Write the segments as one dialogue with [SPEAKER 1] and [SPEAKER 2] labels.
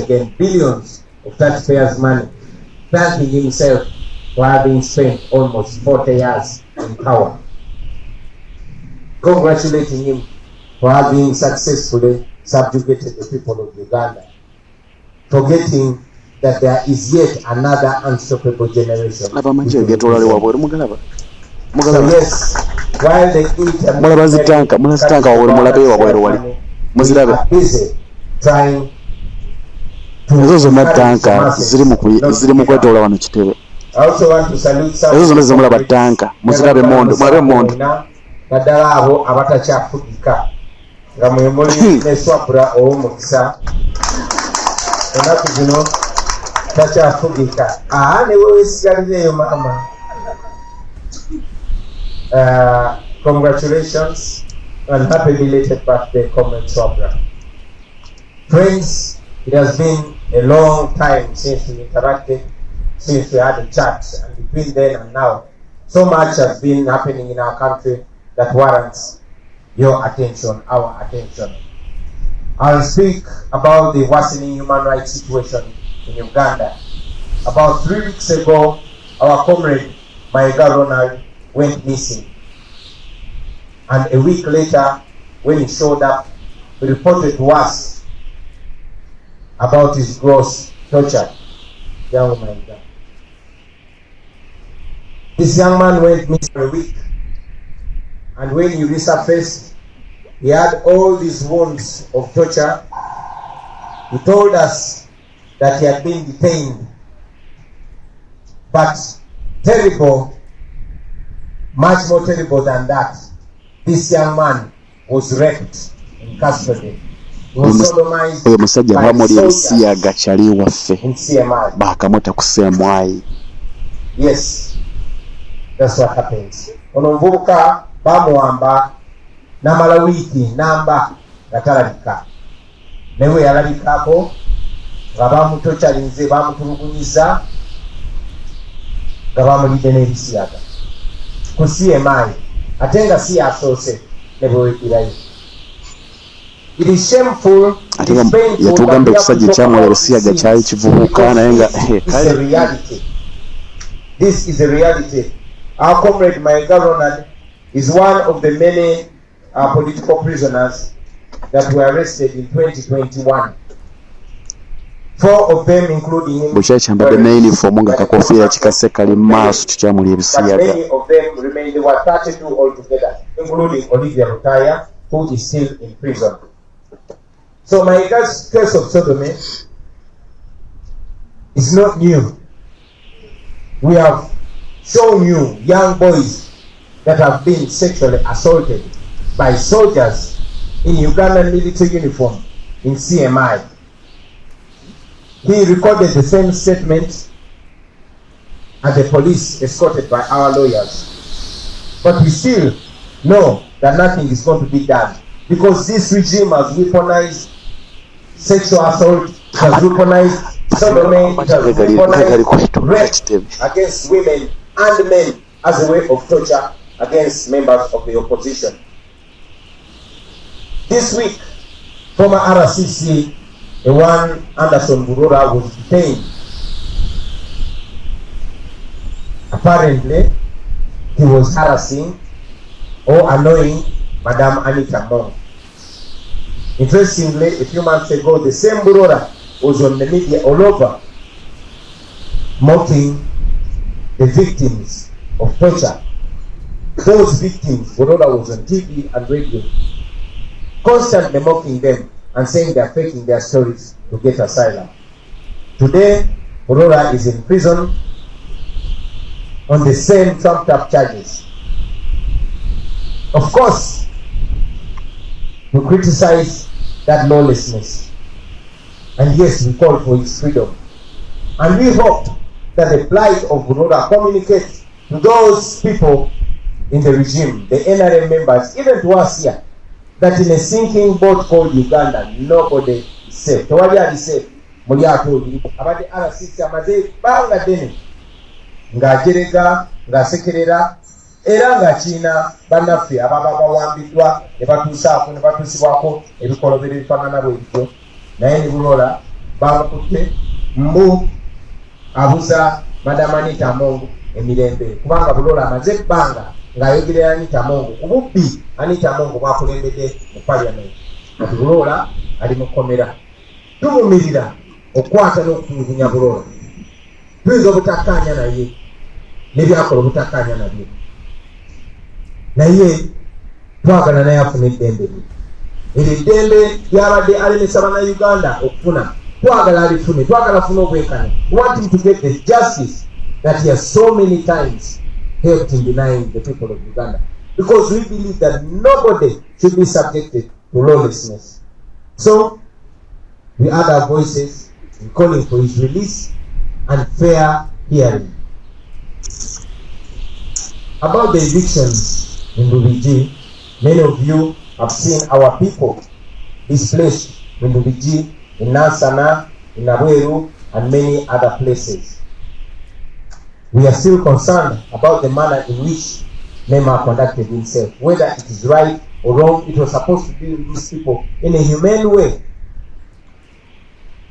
[SPEAKER 1] again billions of taxpayers' money, thanking himself for having spent almost 40 years in power. Congratulating him for having successfully subjugated the people of Uganda, forgetting that there is yet another unstoppable generation. So yes, while the we are busy trying to I also want to salute some Kadala abo abatachafugika nga mwemuli neswapura ow'omukisa ennaku zino tachafugika ne wewe sigalireyo mama. Congratulations and happy belated birthday, Comrade Swabra. Friends, it has been a long time since we interacted, since we had a chat, and between then and now so much has been happening in our country that warrants your attention, our attention. I'll speak about the worsening human rights situation in Uganda. About 3 weeks ago, our comrade Mayiga Ronald went missing. And a week later, when he showed up, he reported to us about his gross torture. Young Mayiga. This young man went missing for a week. And when he resurfaced, he had all these wounds of torture. He told us that he had been detained. But terrible, much more terrible than that, this young man was raped in custody. He was sodomized by soldiers in CMI. Yes, that's what happens. Onomvubuka bamuwamba namala wiki namba yatalabika newe yalabikako nga bamutochalinze bamutulugunyiza nga bamulidde n'ebisiyaga ku CMI ate nga si asoose ne bwewekirayo. It is shameful, it is painful, but this is a reality. Our comrade Mayiga Ronald is one of the many political prisoners that were arrested in 2021. 4 of them, including him, but many of them remain. There were 32 altogether, including Olivia Rutaya, who is still in prison. So Mayiga's case of sodomy is not new. We have shown you young boys that have been sexually assaulted by soldiers in Ugandan military uniform in CMI. He recorded the same statement at the police escorted by our lawyers. But we still know that nothing is going to be done because this regime has weaponized sexual assault, has weaponized sodomy, has weaponized rape against women and men as a way of torture against members of the opposition. This week, former RCC, the one Anderson Burura, was detained. Apparently, he was harassing or annoying Madame Anita Mong. Interestingly, a few months ago, the same Burura was on the media all over, mocking the victims of torture. Those victims, Burura was on TV and radio, constantly mocking them and saying they are faking their stories to get asylum. Today, Burura is in prison on the same trumped-up charges. Of course, we criticize that lawlessness, and yes, we call for his freedom. And we hope that the plight of Burura communicates to those people in the regime, the NRM members, even to us here, that in a sinking boat called Uganda, nobody is safe. Tewali is safe. Muliato abadi RCC amaze banga dene ng'ajerega ng'asekerera era ng'akiina bannaffe ababa bawambiddwa ne batuusaako ne batuusibwako ebikolobero ebifaanana bwebityo naye ne Burura bamukutte mbu abuza Madam Anita Mongo emirembe kubanga Bulola amaze ebbanga ng'ayogerera Anita Mongo ku bubbi Anita Mongo bwakulembedde mu Parliament. Kati Bulola ali mu kkomera. Tumumirira okukwata n'okutulugunya Bulola. Tuyinza obutakkaanya naye n'ebyakola obutakkaanya nabyo, naye twagala naye afuna eddembe lye. Eryo eddembe lyabadde alemesa bannayuganda okufuna, twagala alifune, twagala afune obwenkanya. We want him to get the justice that he has so many times helped in denying the people of Uganda, because we believe that nobody should be subjected to lawlessness. So we add our voices in calling for his release and fair hearing. About the evictions in Lubigi, many of you have seen our people displaced in Lubigi, in Nansana, in Abweru, and many other places. We are still concerned about the manner in which Nema conducted himself, whether it is right or wrong. It was supposed to deal with these people in a humane way,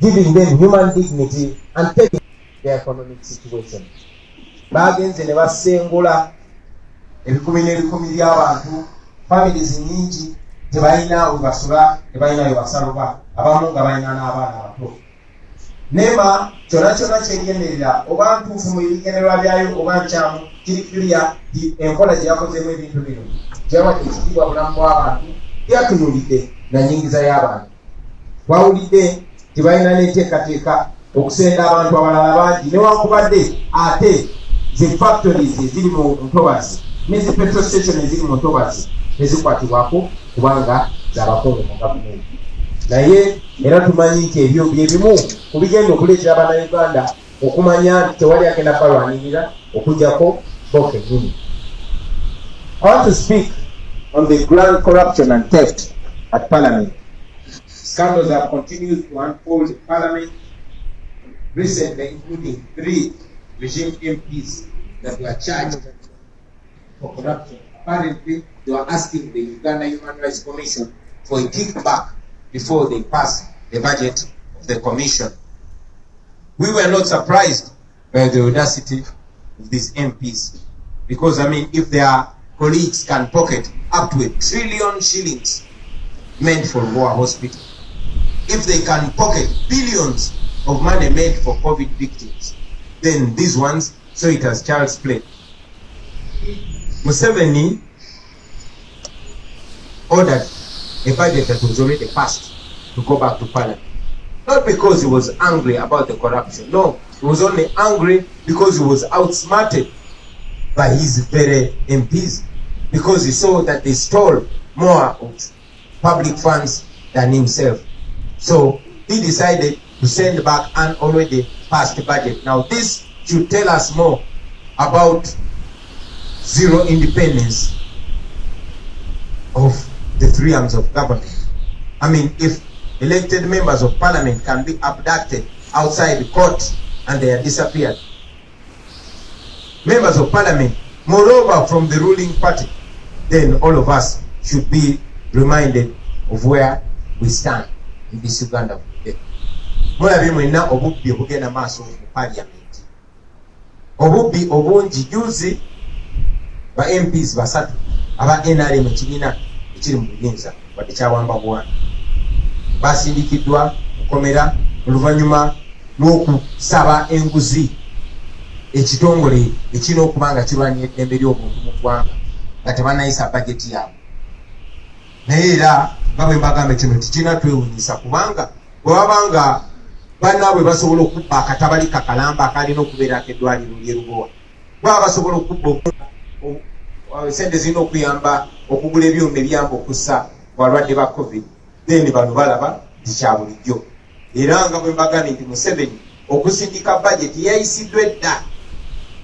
[SPEAKER 1] giving them human dignity and taking their economic situation. Bagenze ne basengula ebikumi n'ebikumi by'abantu, families nyingi tebalina we basula, tebalina we basaluba, abamu nga balina n'abaana abato. Nema kyonna kyonna kyengenderera oba ntuufu mu bigendererwa byayo oba nkyamu, kiri clear enkola gye yakozeemu ebintu bino gyawadde ekitiibwa bulamu bw'abantu, yatunuulidde na nyingiza y'abantu. Twawulidde tebalina n'enteekateeka okusenda abantu abalala bangi, newankubadde ate ze factories eziri mu ntobazi ne zi petrol station eziri mu ntobazi nezikwatibwako kubanga z'abakungu mu gavumenti. Naye era tumanyi nti ebyo byebimu ku bigenda okuleetera bannayuganda okumanya nti tewali agenda balwanirira okujjako bo kennyini. I want to speak on the grand corruption and theft at Parliament. Scandals have continued to unfold in Parliament recently, including 3 regime MPs that were charged for corruption. Apparently, they were asking the Uganda Human Rights Commission for a kickback before they passed the budget of the commission. We were not surprised by the audacity of these MPs, because if their colleagues can pocket up to 1 trillion shillings meant for war hospital, if they can pocket billions of money made for COVID victims, then these ones saw it as child's play. Museveni ordered a budget that was already passed to go back to Parliament. Not because he was angry about the corruption. No, he was only angry because he was outsmarted by his very MPs, because he saw that they stole more of public funds than himself. So he decided to send back an already passed budget. Now this should tell us more about zero independence of the 3 arms of government. If elected members of Parliament can be abducted outside the court and they are disappeared, members of Parliament, moreover from the ruling party, then all of us should be reminded of where we stand in this Uganda today. Mulabye mwenna obubbi obugenda maaso mu Parliament. Obubbi obungi juzi ba MPs basatu aba NRM mu kibiina ekiri mu buyinza wadde kyawamba bwana basindikiddwa kukomera oluvannyuma lw'okusaba enguzi ekitongole ekirina okuba nga kirwanya eddembe ly'obuntu mu ggwanga nga tebannayisa bajeti yaabwe. Naye era nga bwe mbagamba kino tikirina twewuunyisa, kubanga bwe wabanga bannaabwe basobola okubba akatabali kakalamba akalina okubeerako eddwaliro ly'erubowa, baba basobola okubba sente zirina okuyamba okugula ebyuma ebyamba okussa balwadde ba COVID, then bano balaba tikya bulijjo. Era nga bwe mbagambye nti Museveni okusindika bajeti yayisiddwa edda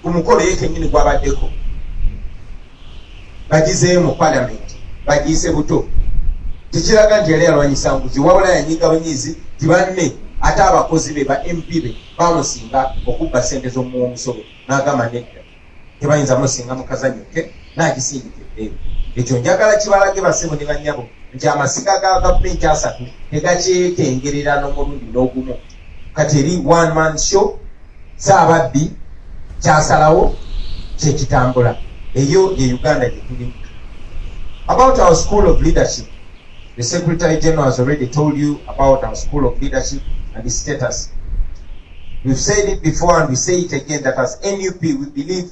[SPEAKER 1] ku mukolo ye kennyini gwabaddeko, bagizeeyo mu Parliament bagiyise buto. Tekiraga nti yali alwanyisa nguzi, wabula yanyiga banyizi ti banne ate abakozi be ba MP be bamusinga okubba sente z'omuwomusolo, n'agamba nedda tebayinza musinga mu kazanyo ke n'agisindikiddeeyo. Ekyo njagala kibalage bassebo ne bannyabo nti amasiga ga gavumenti 3 tegakyekengerera n'omulundi n'ogumu.
[SPEAKER 2] kati eri one man show saababbi kyasalawo kyekitambula. Eyo ye Uganda gye tulimu. About our school of leadership, the Secretary General has already told you about our school of leadership and its status. We've said it before and we say it again that as NUP we believe